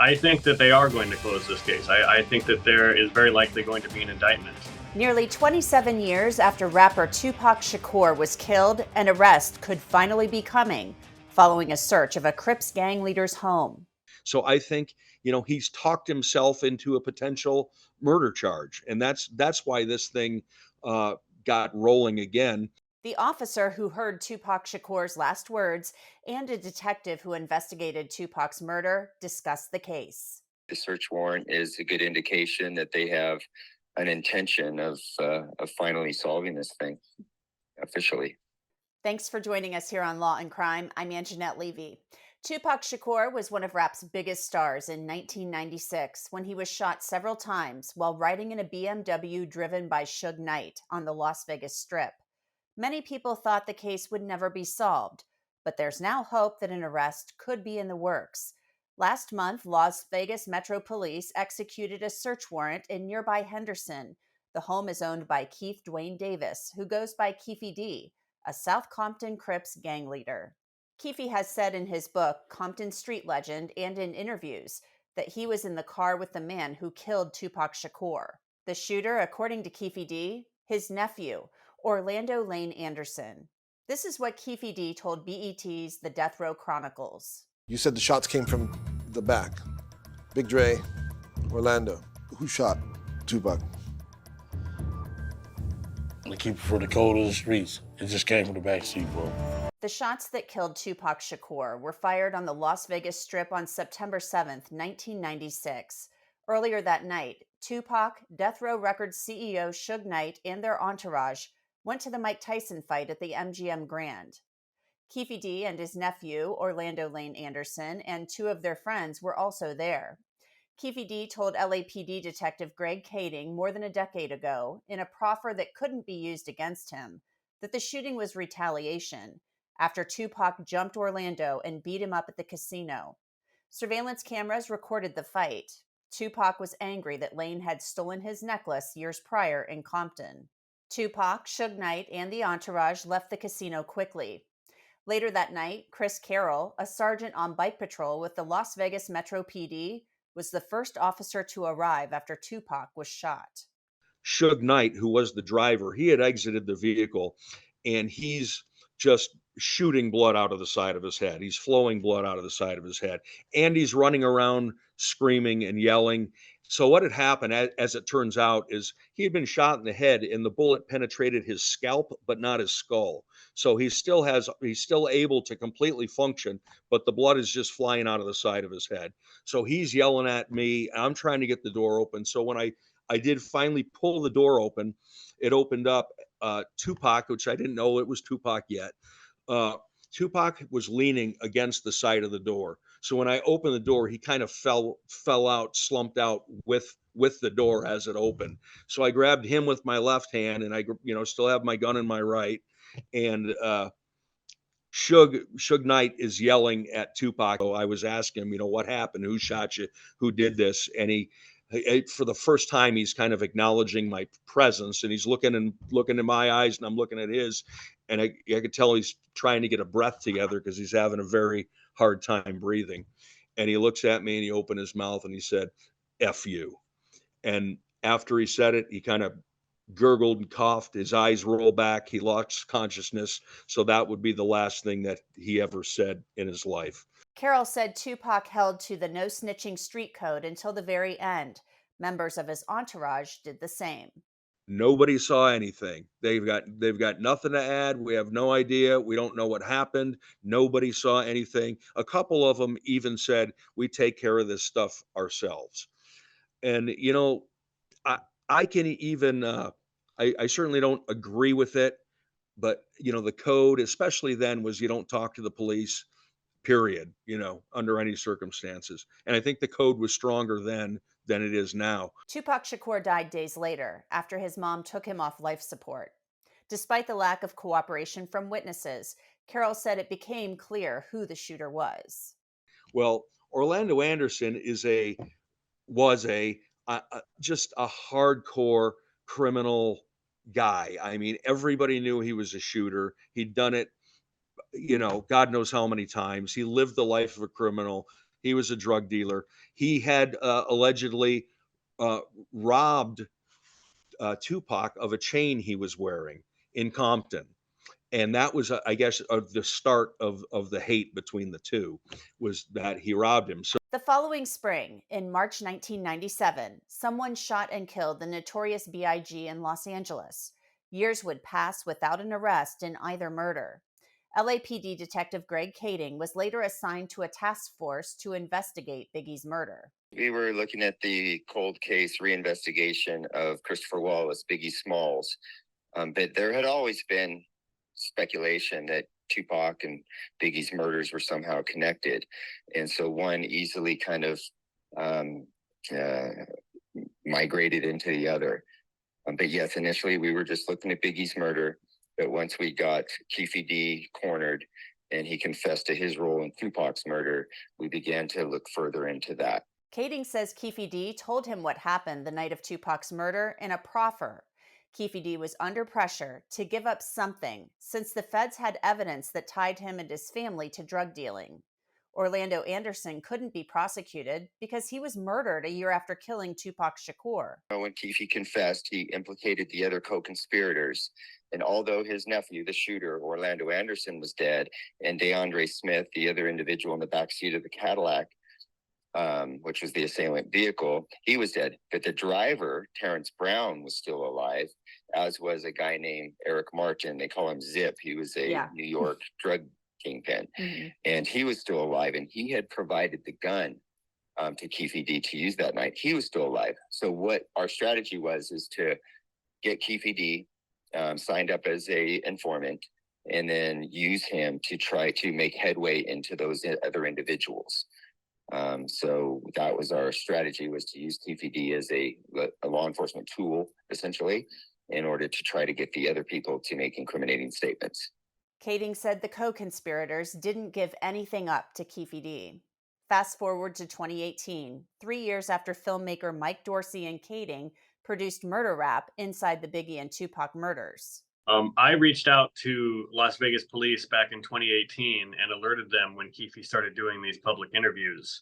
I think that they are going to close this case. I think that there is very likely going to be an indictment. Nearly 27 years after rapper Tupac Shakur was killed, an arrest could finally be coming following a search of a Crips gang leader's home. So I think, he's talked himself into a potential murder charge. And that's why this thing got rolling again. The officer who heard Tupac Shakur's last words and a detective who investigated Tupac's murder discussed the case. The search warrant is a good indication that they have an intention of finally solving this thing officially. Thanks for joining us here on Law and Crime. I'm Angenette Levy. Tupac Shakur was one of rap's biggest stars in 1996 when he was shot several times while riding in a BMW driven by Suge Knight on the Las Vegas Strip. Many people thought the case would never be solved, but there's now hope that an arrest could be in the works. Last month, Las Vegas Metro Police executed a search warrant in nearby Henderson. The home is owned by Keith Dwayne Davis, who goes by Keefy D, a South Compton Crips gang leader. Keefy has said in his book, Compton Street Legend, and in interviews, that he was in the car with the man who killed Tupac Shakur. The shooter, according to Keefy D, his nephew, Orlando Lane Anderson. This is what Keefy D told BET's The Death Row Chronicles. You said the shots came from the back. Big Dre, Orlando. Who shot Tupac? The keeper for the code of the streets. It just came from the backseat, bro. The shots that killed Tupac Shakur were fired on the Las Vegas Strip on September 7th, 1996. Earlier that night, Tupac, Death Row Records CEO Suge Knight, and their entourage went to the Mike Tyson fight at the MGM Grand. Keefy D and his nephew, Orlando Lane Anderson, and two of their friends were also there. Keefy D told LAPD Detective Greg Kading more than a decade ago, in a proffer that couldn't be used against him, that the shooting was retaliation after Tupac jumped Orlando and beat him up at the casino. Surveillance cameras recorded the fight. Tupac was angry that Lane had stolen his necklace years prior in Compton. Tupac, Suge Knight, and the entourage left the casino quickly. Later that night, Chris Carroll, a sergeant on bike patrol with the Las Vegas Metro PD, was the first officer to arrive after Tupac was shot. Suge Knight, who was the driver, he had exited the vehicle, and he's just shooting blood out of the side of his head. He's flowing blood out of the side of his head, and he's running around screaming and yelling. So what had happened, as it turns out, is he had been shot in the head, and the bullet penetrated his scalp, but not his skull. So he's still able to completely function, but the blood is just flying out of the side of his head. So he's yelling at me. I'm trying to get the door open. So when I did finally pull the door open, it opened up. Tupac, which I didn't know it was Tupac yet. Tupac was leaning against the side of the door. So when I opened the door, he kind of fell out, slumped out with the door as it opened. So I grabbed him with my left hand, and I, still have my gun in my right. And Suge Knight is yelling at Tupac. So I was asking him, what happened? Who shot you? Who did this? And he, for the first time, he's kind of acknowledging my presence, and he's looking in my eyes, and I'm looking at his, and I could tell he's trying to get a breath together because he's having a very hard time breathing. And he looks at me, and he opened his mouth, and he said, "F you." And after he said it, he kind of gurgled and coughed. His eyes rolled back. He lost consciousness. So that would be the last thing that he ever said in his life. Carroll said Tupac held to the no snitching street code until the very end. Members of his entourage did the same. Nobody saw anything. They've got nothing to add. We have no idea. We don't know what happened. Nobody saw anything. A couple of them even said, "We take care of this stuff ourselves." And I can even I certainly don't agree with it, but the code, especially then, was you don't talk to the police, period, under any circumstances. And I think the code was stronger then than it is now. Tupac Shakur died days later after his mom took him off life support. Despite the lack of cooperation from witnesses, Carroll said it became clear who the shooter was. Well, Orlando Anderson was just a hardcore criminal guy. I mean, everybody knew he was a shooter. He'd done it, God knows how many times. He lived the life of a criminal. He was a drug dealer. He had allegedly robbed Tupac of a chain he was wearing in Compton. And that was, I guess, the start of the hate between the two, was that he robbed him. So The following spring, in March 1997, someone shot and killed the notorious B.I.G. in Los Angeles. Years would pass without an arrest in either murder. LAPD Detective Greg Kading was later assigned to a task force to investigate Biggie's murder. We were looking at the cold case reinvestigation of Christopher Wallace, Biggie Smalls. But there had always been speculation that Tupac and Biggie's murders were somehow connected. And so one easily kind of migrated into the other. But yes, initially we were just looking at Biggie's murder. But once we got Keefe D cornered and he confessed to his role in Tupac's murder, we began to look further into that. Kading says Keefe D told him what happened the night of Tupac's murder in a proffer. Keefe D was under pressure to give up something since the feds had evidence that tied him and his family to drug dealing. Orlando Anderson couldn't be prosecuted because he was murdered a year after killing Tupac Shakur. When Keefe confessed, he implicated the other co-conspirators. And although his nephew, the shooter, Orlando Anderson, was dead, and DeAndre Smith, the other individual in the backseat of the Cadillac, which was the assailant vehicle, he was dead. But the driver, Terrence Brown, was still alive, as was a guy named Eric Martin. They call him Zip. He was a New York drug kingpin. Mm-hmm. And he was still alive, and he had provided the gun to Keefe D to use that night. He was still alive. So what our strategy was is to get Keefe D signed up as a informant, and then use him to try to make headway into those other individuals. So that was our strategy, was to use Keefe D as a law enforcement tool, essentially, in order to try to get the other people to make incriminating statements. Kading said the co-conspirators didn't give anything up to Keefe D. Fast forward to 2018, 3 years after filmmaker Mike Dorsey and Kading produced Murder Rap inside the Biggie and Tupac murders. I reached out to Las Vegas police back in 2018 and alerted them when Keefe started doing these public interviews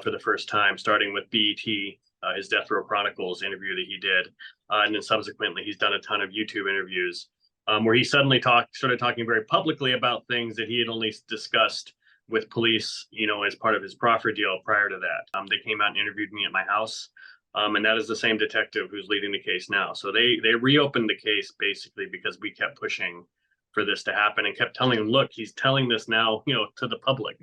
for the first time, starting with BET, his Death Row Chronicles interview that he did. And then subsequently, he's done a ton of YouTube interviews where he suddenly started talking very publicly about things that he had only discussed with police, as part of his proffer deal prior to that. They came out and interviewed me at my house. And that is the same detective who's leading the case now. So they reopened the case basically because we kept pushing for this to happen and kept telling him, look, he's telling this now, to the public,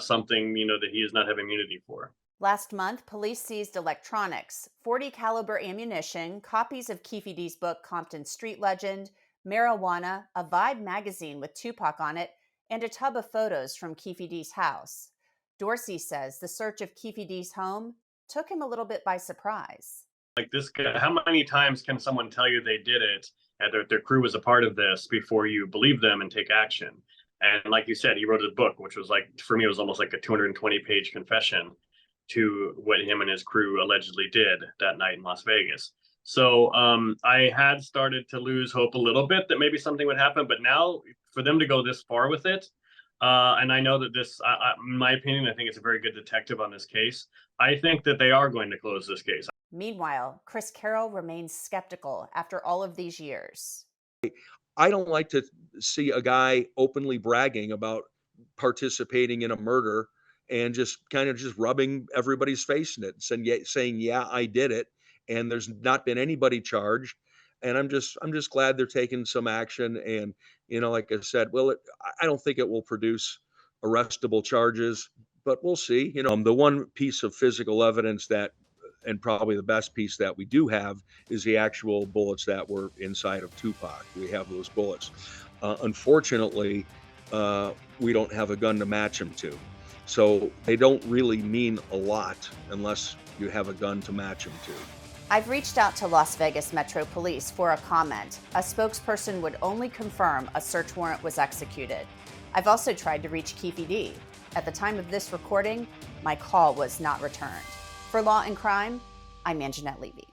something, that he does not have immunity for. Last month, police seized electronics, .40 caliber ammunition, copies of Keefe D's book, Compton Street Legend, marijuana, a Vibe magazine with Tupac on it, and a tub of photos from Keefe D's house. Dorsey says the search of Keefe D's home took him a little bit by surprise. Like this guy, how many times can someone tell you they did it and their crew was a part of this before you believe them and take action? And like you said, he wrote a book, which was for me, it was almost like a 220-page confession to what him and his crew allegedly did that night in Las Vegas. So I had started to lose hope a little bit that maybe something would happen, but now for them to go this far with it, and I know that this, in my opinion, I think it's a very good detective on this case. I think that they are going to close this case. Meanwhile, Chris Carroll remains skeptical after all of these years. I don't like to see a guy openly bragging about participating in a murder and just rubbing everybody's face in it and saying, yeah, I did it. And there's not been anybody charged. And I'm just glad they're taking some action. And, like I said, I don't think it will produce arrestable charges, but we'll see. The one piece of physical evidence and probably the best piece that we do have, is the actual bullets that were inside of Tupac. We have those bullets. Unfortunately, we don't have a gun to match them to. So they don't really mean a lot unless you have a gun to match them to. I've reached out to Las Vegas Metro Police for a comment. A spokesperson would only confirm a search warrant was executed. I've also tried to reach Keefe D. At the time of this recording, my call was not returned. For Law and Crime, I'm Angenette Levy.